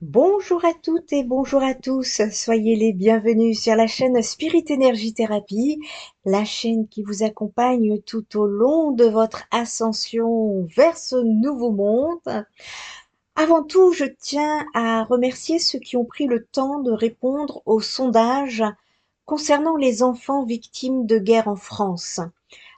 Bonjour à toutes et bonjour à tous, soyez les bienvenus sur la chaîne Spirit Energy Therapy, la chaîne qui vous accompagne tout au long de votre ascension vers ce nouveau monde. Avant tout, je tiens à remercier ceux qui ont pris le temps de répondre au sondage concernant les enfants victimes de guerre en France.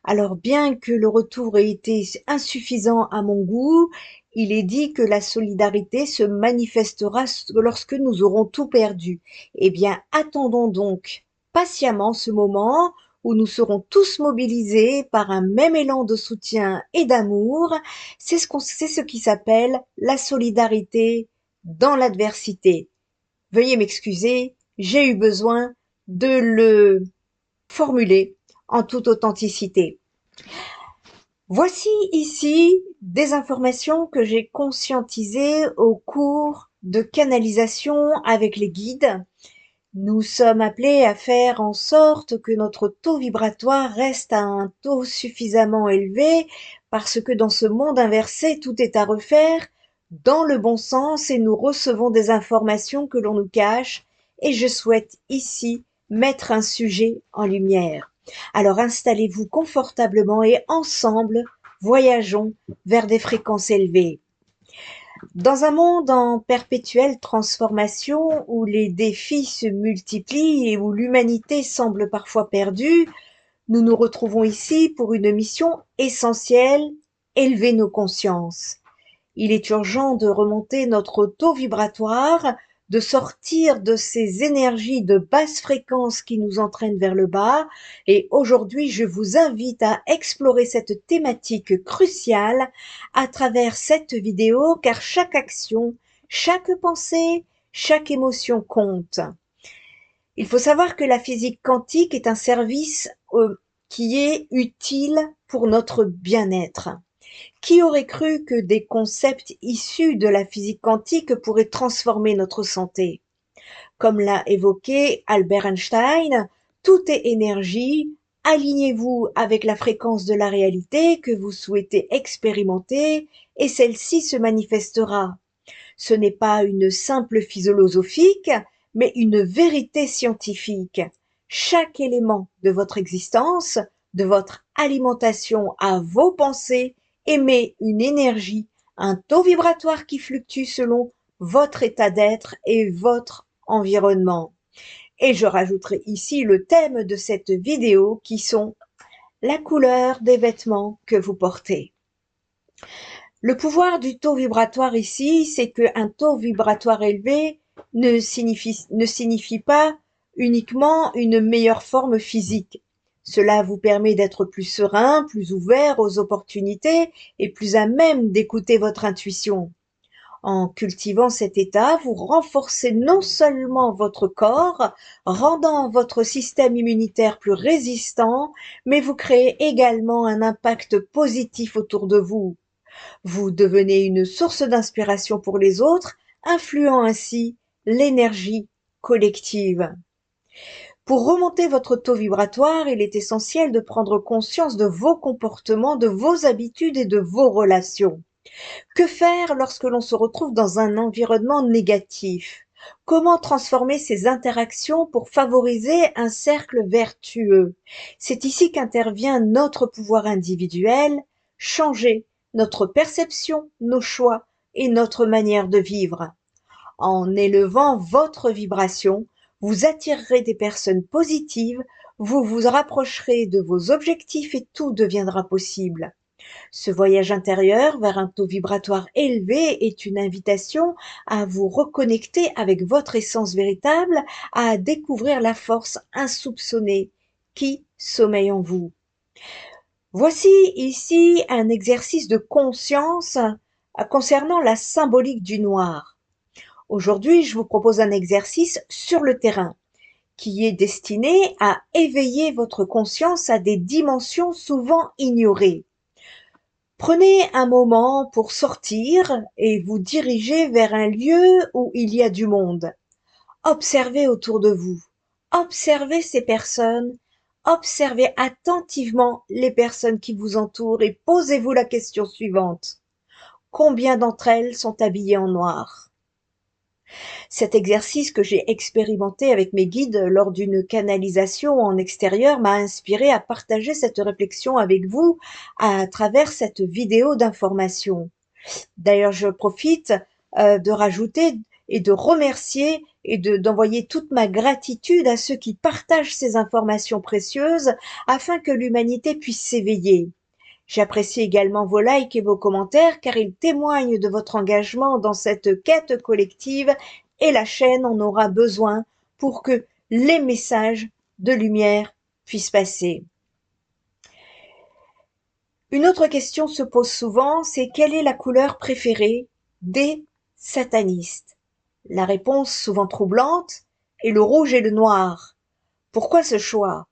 Alors bien que le retour ait été insuffisant à mon goût, il est dit que la solidarité se manifestera lorsque nous aurons tout perdu. Eh bien, attendons donc patiemment ce moment où nous serons tous mobilisés par un même élan de soutien et d'amour. C'est ce qui s'appelle la solidarité dans l'adversité. Veuillez m'excuser, j'ai eu besoin de le formuler en toute authenticité. Voici ici des informations que j'ai conscientisées au cours de canalisation avec les guides. Nous sommes appelés à faire en sorte que notre taux vibratoire reste à un taux suffisamment élevé parce que dans ce monde inversé, tout est à refaire dans le bon sens et nous recevons des informations que l'on nous cache et je souhaite ici mettre un sujet en lumière. Alors installez-vous confortablement et ensemble, voyageons vers des fréquences élevées. Dans un monde en perpétuelle transformation, où les défis se multiplient et où l'humanité semble parfois perdue, nous nous retrouvons ici pour une mission essentielle, élever nos consciences. Il est urgent de remonter notre taux vibratoire, de sortir de ces énergies de basse fréquence qui nous entraînent vers le bas. Et aujourd'hui, je vous invite à explorer cette thématique cruciale à travers cette vidéo, car chaque action, chaque pensée, chaque émotion compte. Il faut savoir que la physique quantique est un service qui est utile pour notre bien-être. Qui aurait cru que des concepts issus de la physique quantique pourraient transformer notre santé? Comme l'a évoqué Albert Einstein, tout est énergie, alignez-vous avec la fréquence de la réalité que vous souhaitez expérimenter et celle-ci se manifestera. Ce n'est pas une simple philosophique, mais une vérité scientifique. Chaque élément de votre existence, de votre alimentation à vos pensées, émet une énergie, un taux vibratoire qui fluctue selon votre état d'être et votre environnement. Et je rajouterai ici le thème de cette vidéo qui sont la couleur des vêtements que vous portez. Le pouvoir du taux vibratoire ici, c'est qu'un taux vibratoire élevé ne signifie pas uniquement une meilleure forme physique. Cela vous permet d'être plus serein, plus ouvert aux opportunités et plus à même d'écouter votre intuition. En cultivant cet état, vous renforcez non seulement votre corps, rendant votre système immunitaire plus résistant, mais vous créez également un impact positif autour de vous. Vous devenez une source d'inspiration pour les autres, influant ainsi l'énergie collective. Pour remonter votre taux vibratoire, il est essentiel de prendre conscience de vos comportements, de vos habitudes et de vos relations. Que faire lorsque l'on se retrouve dans un environnement négatif? Comment transformer ces interactions pour favoriser un cercle vertueux? C'est ici qu'intervient notre pouvoir individuel, changer notre perception, nos choix et notre manière de vivre. En élevant votre vibration, vous attirerez des personnes positives, vous vous rapprocherez de vos objectifs et tout deviendra possible. Ce voyage intérieur vers un taux vibratoire élevé est une invitation à vous reconnecter avec votre essence véritable, à découvrir la force insoupçonnée qui sommeille en vous. Voici ici un exercice de conscience concernant la symbolique du noir. Aujourd'hui, je vous propose un exercice sur le terrain qui est destiné à éveiller votre conscience à des dimensions souvent ignorées. Prenez un moment pour sortir et vous diriger vers un lieu où il y a du monde. Observez autour de vous. Observez ces personnes. Observez attentivement les personnes qui vous entourent et posez-vous la question suivante. Combien d'entre elles sont habillées en noir? Cet exercice que j'ai expérimenté avec mes guides lors d'une canalisation en extérieur m'a inspiré à partager cette réflexion avec vous à travers cette vidéo d'information. D'ailleurs, je profite de rajouter et de remercier et d'envoyer toute ma gratitude à ceux qui partagent ces informations précieuses afin que l'humanité puisse s'éveiller. J'apprécie également vos likes et vos commentaires car ils témoignent de votre engagement dans cette quête collective et la chaîne en aura besoin pour que les messages de lumière puissent passer. Une autre question se pose souvent, c'est quelle est la couleur préférée des satanistes? La réponse, souvent troublante, est le rouge et le noir. Pourquoi ce choix?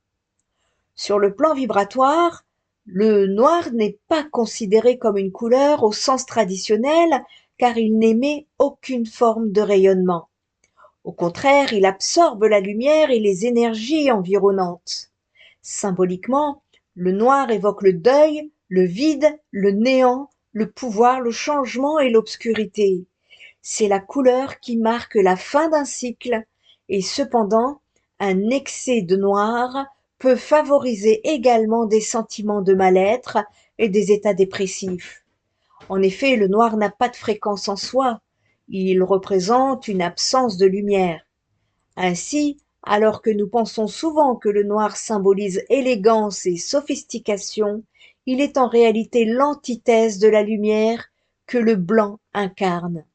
Sur le plan vibratoire, le noir n'est pas considéré comme une couleur au sens traditionnel car il n'émet aucune forme de rayonnement. Au contraire, il absorbe la lumière et les énergies environnantes. Symboliquement, le noir évoque le deuil, le vide, le néant, le pouvoir, le changement et l'obscurité. C'est la couleur qui marque la fin d'un cycle et cependant, un excès de noir peut favoriser également des sentiments de mal-être et des états dépressifs. En effet, le noir n'a pas de fréquence en soi, il représente une absence de lumière. Ainsi, alors que nous pensons souvent que le noir symbolise élégance et sophistication, il est en réalité l'antithèse de la lumière que le blanc incarne.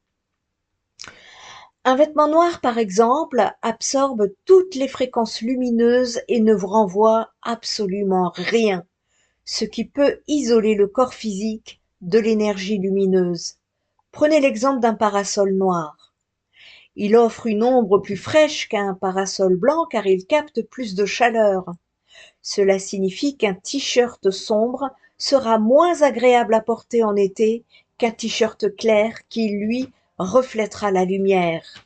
Un vêtement noir, par exemple, absorbe toutes les fréquences lumineuses et ne vous renvoie absolument rien, ce qui peut isoler le corps physique de l'énergie lumineuse. Prenez l'exemple d'un parasol noir. Il offre une ombre plus fraîche qu'un parasol blanc car il capte plus de chaleur. Cela signifie qu'un t-shirt sombre sera moins agréable à porter en été qu'un t-shirt clair qui, lui, reflètera la lumière.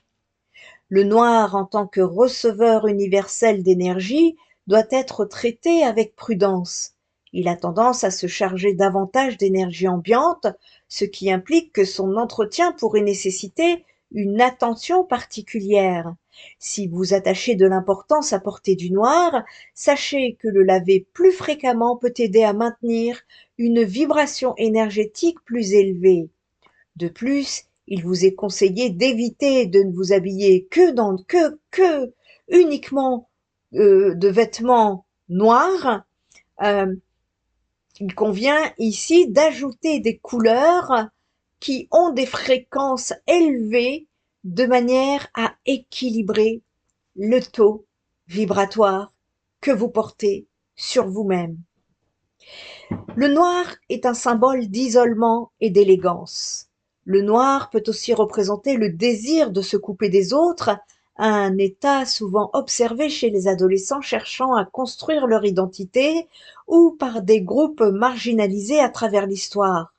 Le noir, en tant que receveur universel d'énergie, doit être traité avec prudence. Il a tendance à se charger davantage d'énergie ambiante, ce qui implique que son entretien pourrait nécessiter une attention particulière. Si vous attachez de l'importance à porter du noir, sachez que le laver plus fréquemment peut aider à maintenir une vibration énergétique plus élevée. De plus, il vous est conseillé d'éviter de ne vous habiller que uniquement de vêtements noirs. Euh, il convient ici d'ajouter des couleurs qui ont des fréquences élevées de manière à équilibrer le taux vibratoire que vous portez sur vous-même. Le noir est un symbole d'isolement et d'élégance. Le noir peut aussi représenter le désir de se couper des autres, un état souvent observé chez les adolescents cherchant à construire leur identité ou par des groupes marginalisés à travers l'histoire.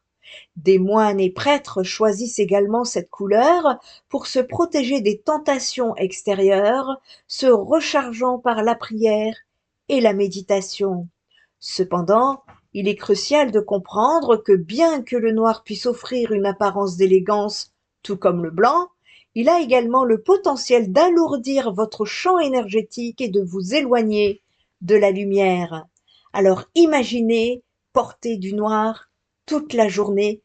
Des moines et prêtres choisissent également cette couleur pour se protéger des tentations extérieures, se rechargeant par la prière et la méditation. Cependant, il est crucial de comprendre que bien que le noir puisse offrir une apparence d'élégance, tout comme le blanc, il a également le potentiel d'alourdir votre champ énergétique et de vous éloigner de la lumière. Alors imaginez porter du noir toute la journée.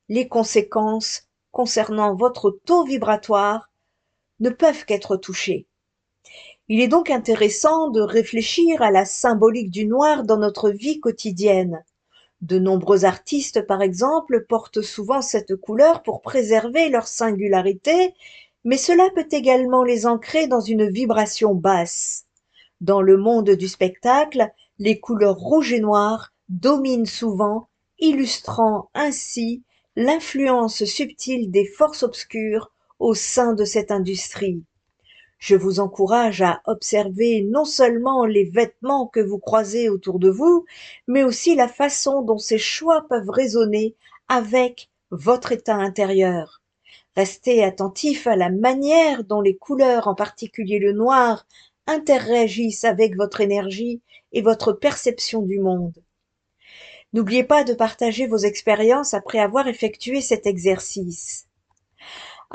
Les conséquences concernant votre taux vibratoire ne peuvent qu'être touchées. Il est donc intéressant de réfléchir à la symbolique du noir dans notre vie quotidienne. De nombreux artistes, par exemple, portent souvent cette couleur pour préserver leur singularité, mais cela peut également les ancrer dans une vibration basse. Dans le monde du spectacle, les couleurs rouge et noir dominent souvent, illustrant ainsi l'influence subtile des forces obscures au sein de cette industrie. Je vous encourage à observer non seulement les vêtements que vous croisez autour de vous, mais aussi la façon dont ces choix peuvent résonner avec votre état intérieur. Restez attentif à la manière dont les couleurs, en particulier le noir, interagissent avec votre énergie et votre perception du monde. N'oubliez pas de partager vos expériences après avoir effectué cet exercice.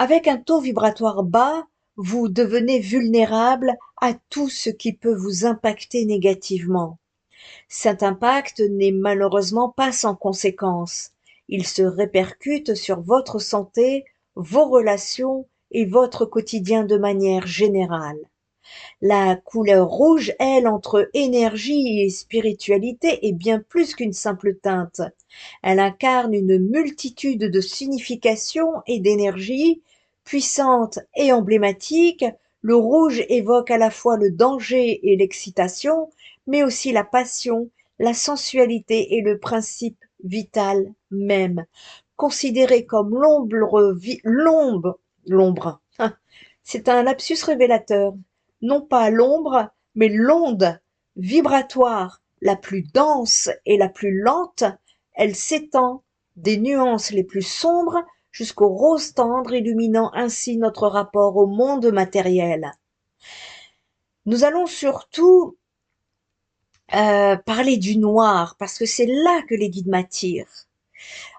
Avec un taux vibratoire bas, vous devenez vulnérable à tout ce qui peut vous impacter négativement. Cet impact n'est malheureusement pas sans conséquences. Il se répercute sur votre santé, vos relations et votre quotidien de manière générale. La couleur rouge, elle, entre énergie et spiritualité, est bien plus qu'une simple teinte. Elle incarne une multitude de significations et d'énergies puissantes et emblématiques. Le rouge évoque à la fois le danger et l'excitation, mais aussi la passion, la sensualité et le principe vital même. Considéré comme l'ombre, c'est un lapsus révélateur, non pas l'ombre, mais l'onde vibratoire la plus dense et la plus lente. Elle s'étend des nuances les plus sombres jusqu'au rose tendre, illuminant ainsi notre rapport au monde matériel. Nous allons surtout parler du noir, parce que c'est là que les guides m'attirent.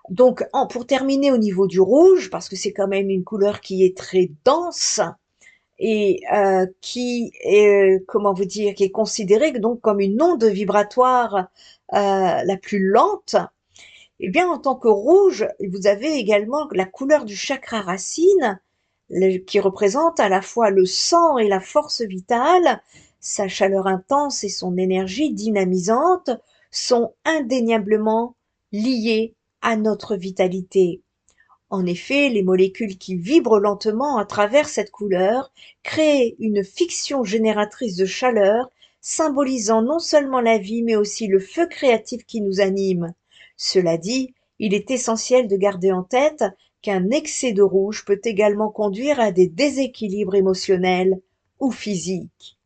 Donc, pour terminer au niveau du rouge, parce que c'est quand même une couleur qui est très dense, et qui est, comment vous dire, qui est considérée donc comme une onde vibratoire la plus lente. Eh bien, en tant que rouge, vous avez également la couleur du chakra racine, qui représente à la fois le sang et la force vitale. Sa chaleur intense et son énergie dynamisante sont indéniablement liées à notre vitalité. En effet, les molécules qui vibrent lentement à travers cette couleur créent une fiction génératrice de chaleur, symbolisant non seulement la vie, mais aussi le feu créatif qui nous anime. Cela dit, il est essentiel de garder en tête qu'un excès de rouge peut également conduire à des déséquilibres émotionnels ou physiques.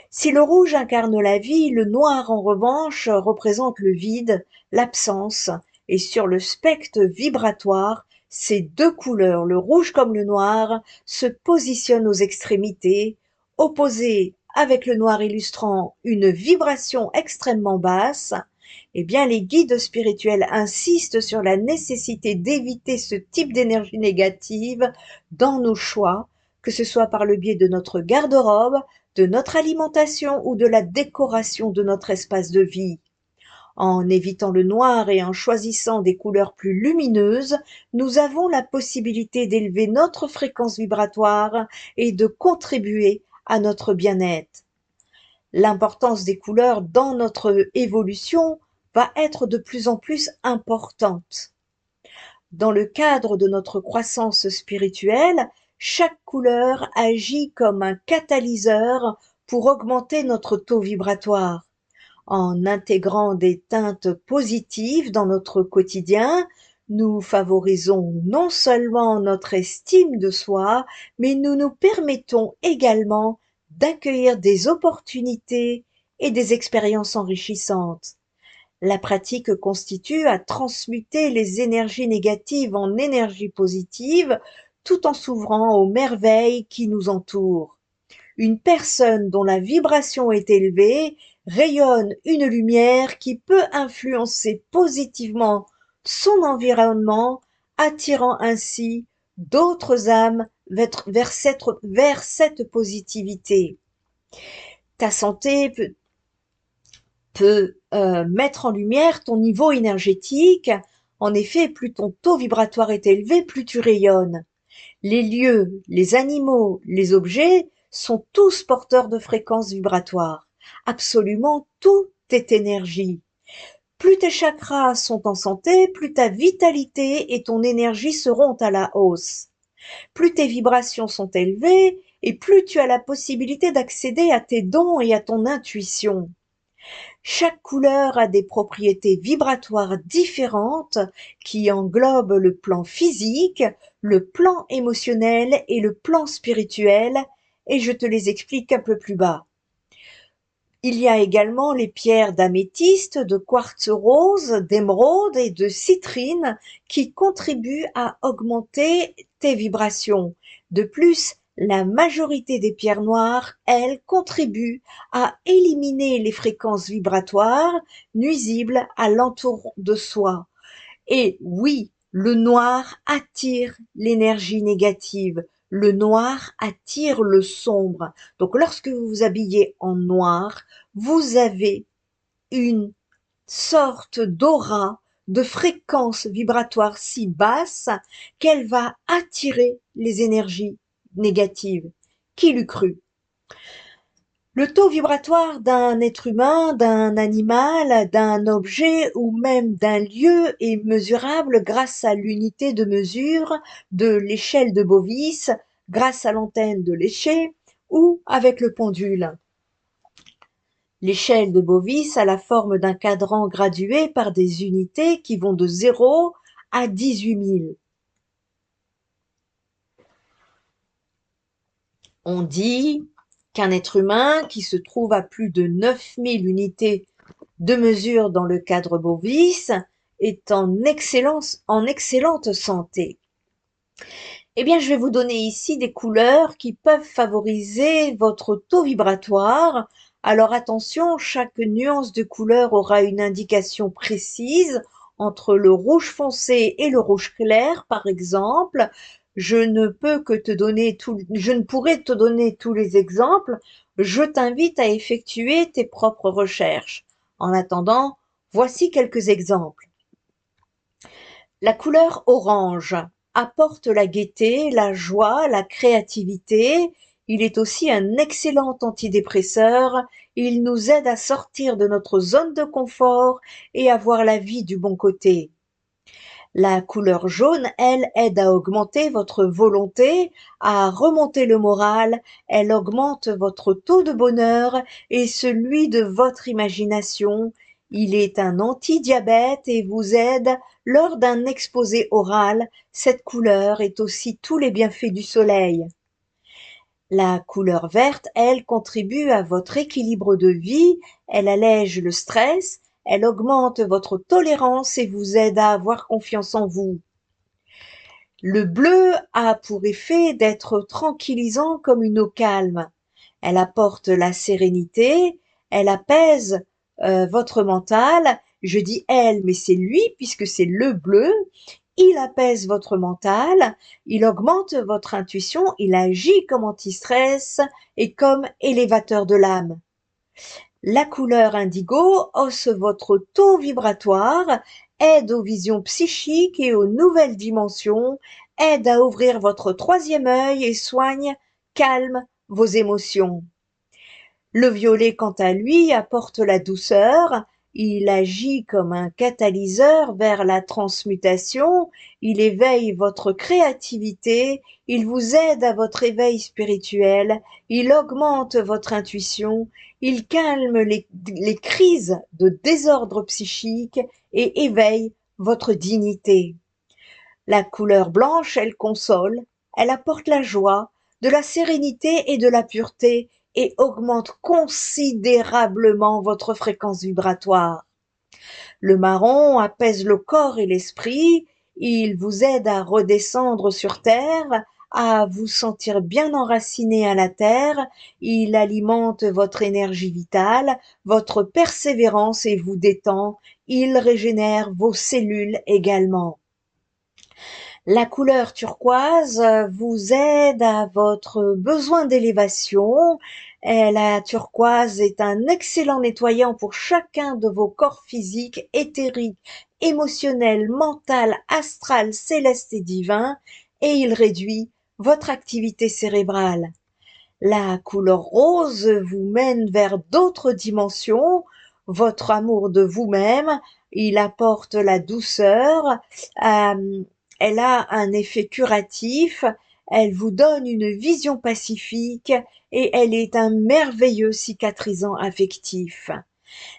Si le rouge incarne la vie, le noir en revanche représente le vide, l'absence, et sur le spectre vibratoire, ces deux couleurs, le rouge comme le noir, se positionnent aux extrémités, opposés avec le noir illustrant une vibration extrêmement basse. Eh bien, les guides spirituels insistent sur la nécessité d'éviter ce type d'énergie négative dans nos choix, que ce soit par le biais de notre garde-robe, de notre alimentation ou de la décoration de notre espace de vie. En évitant le noir et en choisissant des couleurs plus lumineuses, nous avons la possibilité d'élever notre fréquence vibratoire et de contribuer à notre bien-être. L'importance des couleurs dans notre évolution va être de plus en plus importante. Dans le cadre de notre croissance spirituelle, chaque couleur agit comme un catalyseur pour augmenter notre taux vibratoire. En intégrant des teintes positives dans notre quotidien, nous favorisons non seulement notre estime de soi, mais nous nous permettons également d'accueillir des opportunités et des expériences enrichissantes. La pratique constitue à transmuter les énergies négatives en énergies positives tout en s'ouvrant aux merveilles qui nous entourent. Une personne dont la vibration est élevée rayonne une lumière qui peut influencer positivement son environnement, attirant ainsi d'autres âmes vers cette positivité. Ta santé peut mettre en lumière ton niveau énergétique. En effet, plus ton taux vibratoire est élevé, plus tu rayonnes. Les lieux, les animaux, les objets sont tous porteurs de fréquences vibratoires. Absolument tout est énergie. Plus tes chakras sont en santé, plus ta vitalité et ton énergie seront à la hausse. Plus tes vibrations sont élevées et plus tu as la possibilité d'accéder à tes dons et à ton intuition. Chaque couleur a des propriétés vibratoires différentes qui englobent le plan physique, le plan émotionnel et le plan spirituel, et je te les explique un peu plus bas. Il y a également les pierres d'améthyste, de quartz rose, d'émeraude et de citrine qui contribuent à augmenter tes vibrations. De plus, la majorité des pierres noires, elles, contribuent à éliminer les fréquences vibratoires nuisibles à l'entour de soi. Et oui, Le noir attire l'énergie négative. Le noir attire le sombre. Donc lorsque vous vous habillez en noir, vous avez une sorte d'aura, de fréquence vibratoire si basse qu'elle va attirer les énergies négatives. Qui l'eût cru? Le taux vibratoire d'un être humain, d'un animal, d'un objet ou même d'un lieu est mesurable grâce à l'unité de mesure de l'échelle de Bovis, grâce à l'antenne de l'échelle ou avec le pendule. L'échelle de Bovis a la forme d'un cadran gradué par des unités qui vont de 0 à 18 000. On dit qu'un être humain qui se trouve à plus de 9000 unités de mesure dans le cadre Bovis est en excellente santé. Eh bien, je vais vous donner ici des couleurs qui peuvent favoriser votre taux vibratoire. Alors attention, chaque nuance de couleur aura une indication précise entre le rouge foncé et le rouge clair, par exemple. Je ne pourrais te donner tous les exemples. Je t'invite à effectuer tes propres recherches. En attendant, voici quelques exemples. La couleur orange apporte la gaieté, la joie, la créativité. Il est aussi un excellent antidépresseur. Il nous aide à sortir de notre zone de confort et à voir la vie du bon côté. La couleur jaune, elle, aide à augmenter votre volonté, à remonter le moral. Elle augmente votre taux de bonheur et celui de votre imagination. Il est un anti-diabète et vous aide lors d'un exposé oral. Cette couleur est aussi tous les bienfaits du soleil. La couleur verte, elle, contribue à votre équilibre de vie, elle allège le stress, elle augmente votre tolérance et vous aide à avoir confiance en vous. Le bleu a pour effet d'être tranquillisant comme une eau calme. Elle apporte la sérénité, elle apaise votre mental. Je dis elle, mais c'est lui puisque c'est le bleu. Il apaise votre mental, il augmente votre intuition, il agit comme anti-stress et comme élévateur de l'âme. La couleur indigo hausse votre taux vibratoire, aide aux visions psychiques et aux nouvelles dimensions, aide à ouvrir votre troisième œil et soigne, calme vos émotions. Le violet, quant à lui, apporte la douceur, il agit comme un catalyseur vers la transmutation, il éveille votre créativité, il vous aide à votre éveil spirituel, il augmente votre intuition, il calme les crises de désordre psychique et éveille votre dignité. La couleur blanche, elle console, elle apporte la joie, de la sérénité et de la pureté et augmente considérablement votre fréquence vibratoire. Le marron apaise le corps et l'esprit, il vous aide à redescendre sur terre, à vous sentir bien enraciné à la terre, il alimente votre énergie vitale, votre persévérance et vous détend, il régénère vos cellules également. La couleur turquoise vous aide à votre besoin d'élévation. La turquoise est un excellent nettoyant pour chacun de vos corps physiques, éthériques, émotionnels, mental, astral, céleste et divin, et il réduit votre activité cérébrale. La couleur rose vous mène vers d'autres dimensions, votre amour de vous-même, il apporte la douceur, elle a un effet curatif, elle vous donne une vision pacifique et elle est un merveilleux cicatrisant affectif.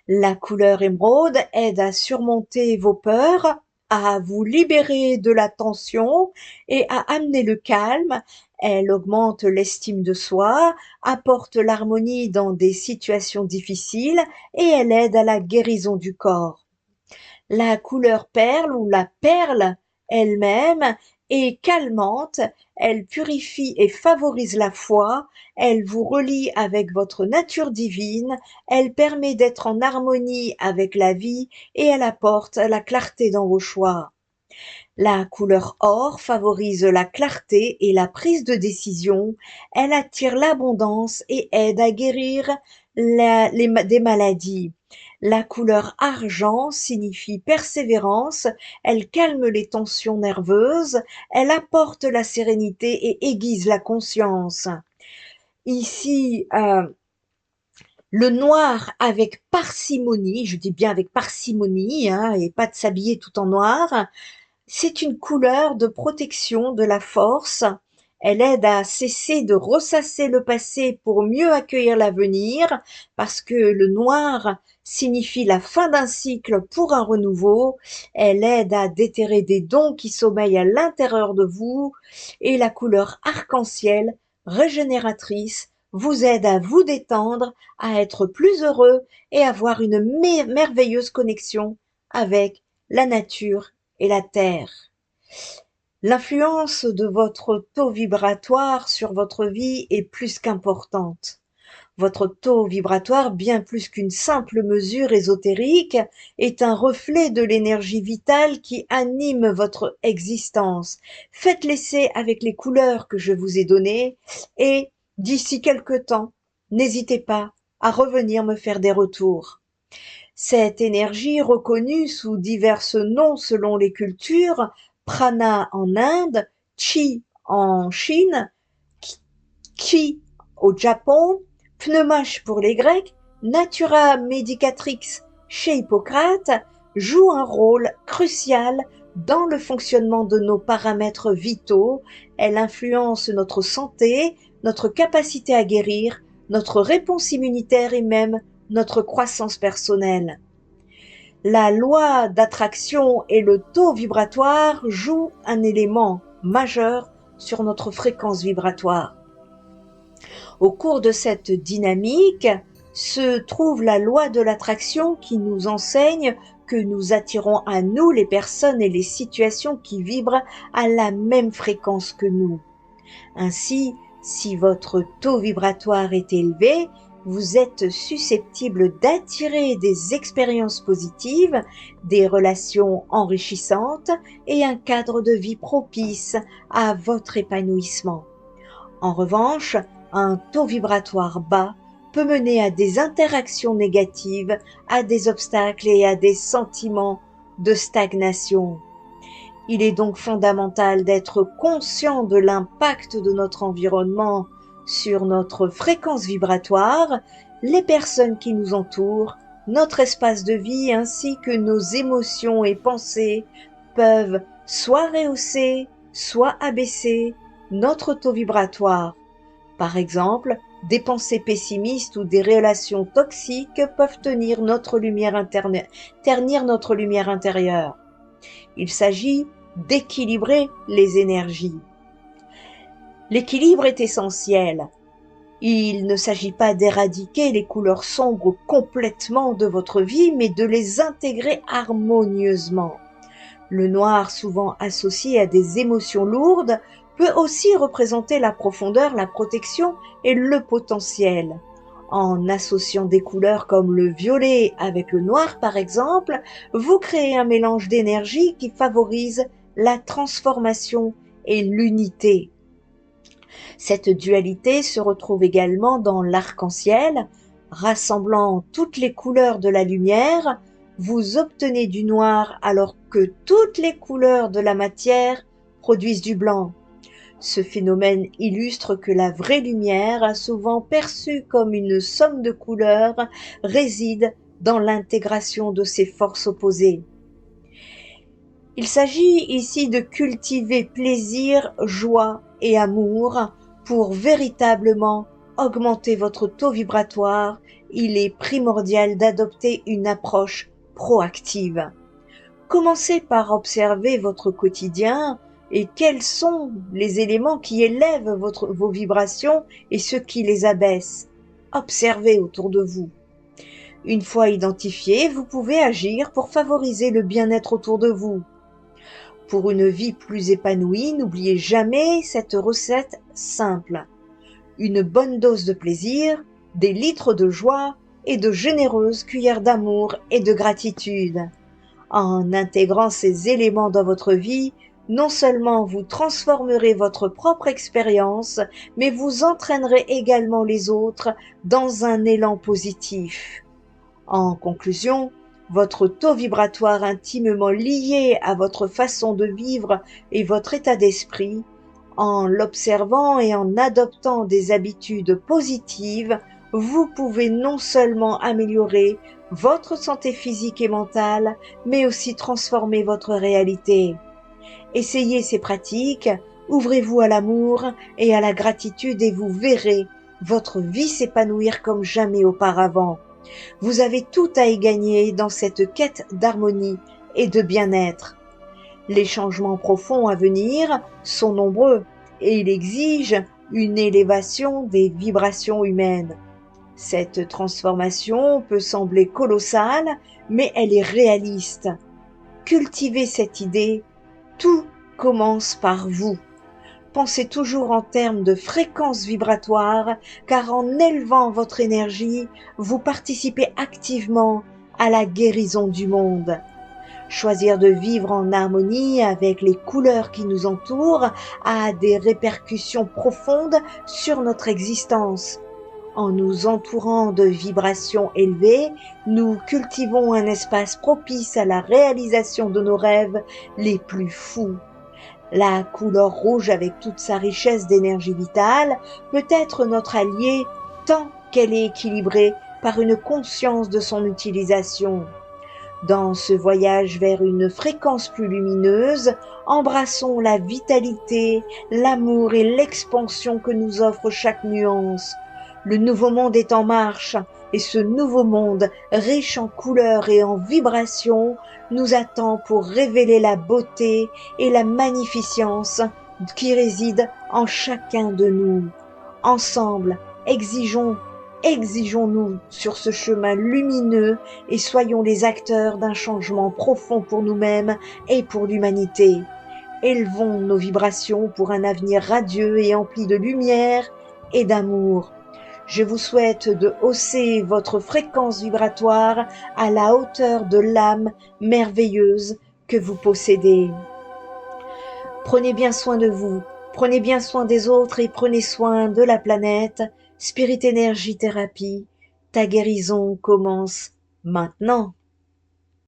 La couleur émeraude aide à surmonter vos peurs, à vous libérer de la tension et à amener le calme. Elle augmente l'estime de soi, apporte l'harmonie dans des situations difficiles et elle aide à la guérison du corps. La couleur perle ou la perle elle-même est calmante, elle purifie et favorise la foi, elle vous relie avec votre nature divine, elle permet d'être en harmonie avec la vie et elle apporte la clarté dans vos choix. La couleur or favorise la clarté et la prise de décision, elle attire l'abondance et aide à guérir des maladies. La couleur argent signifie persévérance, elle calme les tensions nerveuses, elle apporte la sérénité et aiguise la conscience. Ici, le noir avec parcimonie, je dis bien avec parcimonie, hein, et pas de s'habiller tout en noir, c'est une couleur de protection de la force. Elle aide à cesser de ressasser le passé pour mieux accueillir l'avenir, parce que le noir signifie la fin d'un cycle pour un renouveau. Elle aide à déterrer des dons qui sommeillent à l'intérieur de vous. Et la couleur arc-en-ciel, régénératrice, vous aide à vous détendre, à être plus heureux et avoir une merveilleuse connexion avec la nature et la terre. L'influence de votre taux vibratoire sur votre vie est plus qu'importante. Votre taux vibratoire, bien plus qu'une simple mesure ésotérique, est un reflet de l'énergie vitale qui anime votre existence. Faites l'essai avec les couleurs que je vous ai données et, d'ici quelque temps, n'hésitez pas à revenir me faire des retours. Cette énergie, reconnue sous divers noms selon les cultures, prana en Inde, chi en Chine, ki au Japon, pneumache pour les Grecs, natura medicatrix chez Hippocrate, joue un rôle crucial dans le fonctionnement de nos paramètres vitaux. Elle influence notre santé, notre capacité à guérir, notre réponse immunitaire et même notre croissance personnelle. La loi d'attraction et le taux vibratoire jouent un élément majeur sur notre fréquence vibratoire. Au cours de cette dynamique se trouve la loi de l'attraction qui nous enseigne que nous attirons à nous les personnes et les situations qui vibrent à la même fréquence que nous. Ainsi, si votre taux vibratoire est élevé, vous êtes susceptible d'attirer des expériences positives, des relations enrichissantes et un cadre de vie propice à votre épanouissement. En revanche, un taux vibratoire bas peut mener à des interactions négatives, à des obstacles et à des sentiments de stagnation. Il est donc fondamental d'être conscient de l'impact de notre environnement sur notre fréquence vibratoire, les personnes qui nous entourent, notre espace de vie ainsi que nos émotions et pensées peuvent soit rehausser, soit abaisser notre taux vibratoire. Par exemple, des pensées pessimistes ou des relations toxiques peuvent ternir notre lumière intérieure. Il s'agit d'équilibrer les énergies. L'équilibre est essentiel. Il ne s'agit pas d'éradiquer les couleurs sombres complètement de votre vie, mais de les intégrer harmonieusement. Le noir, souvent associé à des émotions lourdes, peut aussi représenter la profondeur, la protection et le potentiel. En associant des couleurs comme le violet avec le noir par exemple, vous créez un mélange d'énergie qui favorise la transformation et l'unité. Cette dualité se retrouve également dans l'arc-en-ciel, rassemblant toutes les couleurs de la lumière. Vous obtenez du noir alors que toutes les couleurs de la matière produisent du blanc. Ce phénomène illustre que la vraie lumière, souvent perçue comme une somme de couleurs, réside dans l'intégration de ces forces opposées. Il s'agit ici de cultiver plaisir, joie et amour pour véritablement augmenter votre taux vibratoire. Il est primordial d'adopter une approche proactive. Commencez par observer votre quotidien et quels sont les éléments qui élèvent vos vibrations et ceux qui les abaissent. Observez autour de vous. Une fois identifié, vous pouvez agir pour favoriser le bien-être autour de vous. Pour une vie plus épanouie, n'oubliez jamais cette recette simple. Une bonne dose de plaisir, des litres de joie et de généreuses cuillères d'amour et de gratitude. En intégrant ces éléments dans votre vie, non seulement vous transformerez votre propre expérience, mais vous entraînerez également les autres dans un élan positif. En conclusion, votre taux vibratoire intimement lié à votre façon de vivre et votre état d'esprit, en l'observant et en adoptant des habitudes positives, vous pouvez non seulement améliorer votre santé physique et mentale, mais aussi transformer votre réalité. Essayez ces pratiques, ouvrez-vous à l'amour et à la gratitude et vous verrez votre vie s'épanouir comme jamais auparavant. Vous avez tout à y gagner dans cette quête d'harmonie et de bien-être. Les changements profonds à venir sont nombreux et ils exigent une élévation des vibrations humaines. Cette transformation peut sembler colossale, mais elle est réaliste. Cultivez cette idée, tout commence par vous. Pensez toujours en termes de fréquence vibratoire, car en élevant votre énergie, vous participez activement à la guérison du monde. Choisir de vivre en harmonie avec les couleurs qui nous entourent a des répercussions profondes sur notre existence. En nous entourant de vibrations élevées, nous cultivons un espace propice à la réalisation de nos rêves les plus fous. La couleur rouge, avec toute sa richesse d'énergie vitale, peut être notre allié tant qu'elle est équilibrée par une conscience de son utilisation. Dans ce voyage vers une fréquence plus lumineuse, embrassons la vitalité, l'amour et l'expansion que nous offre chaque nuance. Le nouveau monde est en marche et ce nouveau monde, riche en couleurs et en vibrations, nous attend pour révéler la beauté et la magnificence qui résident en chacun de nous. Ensemble, exigeons-nous sur ce chemin lumineux et soyons les acteurs d'un changement profond pour nous-mêmes et pour l'humanité. Élevons nos vibrations pour un avenir radieux et empli de lumière et d'amour. Je vous souhaite de hausser votre fréquence vibratoire à la hauteur de l'âme merveilleuse que vous possédez. Prenez bien soin de vous, prenez bien soin des autres et prenez soin de la planète. Spirit Energy Thérapie, ta guérison commence maintenant.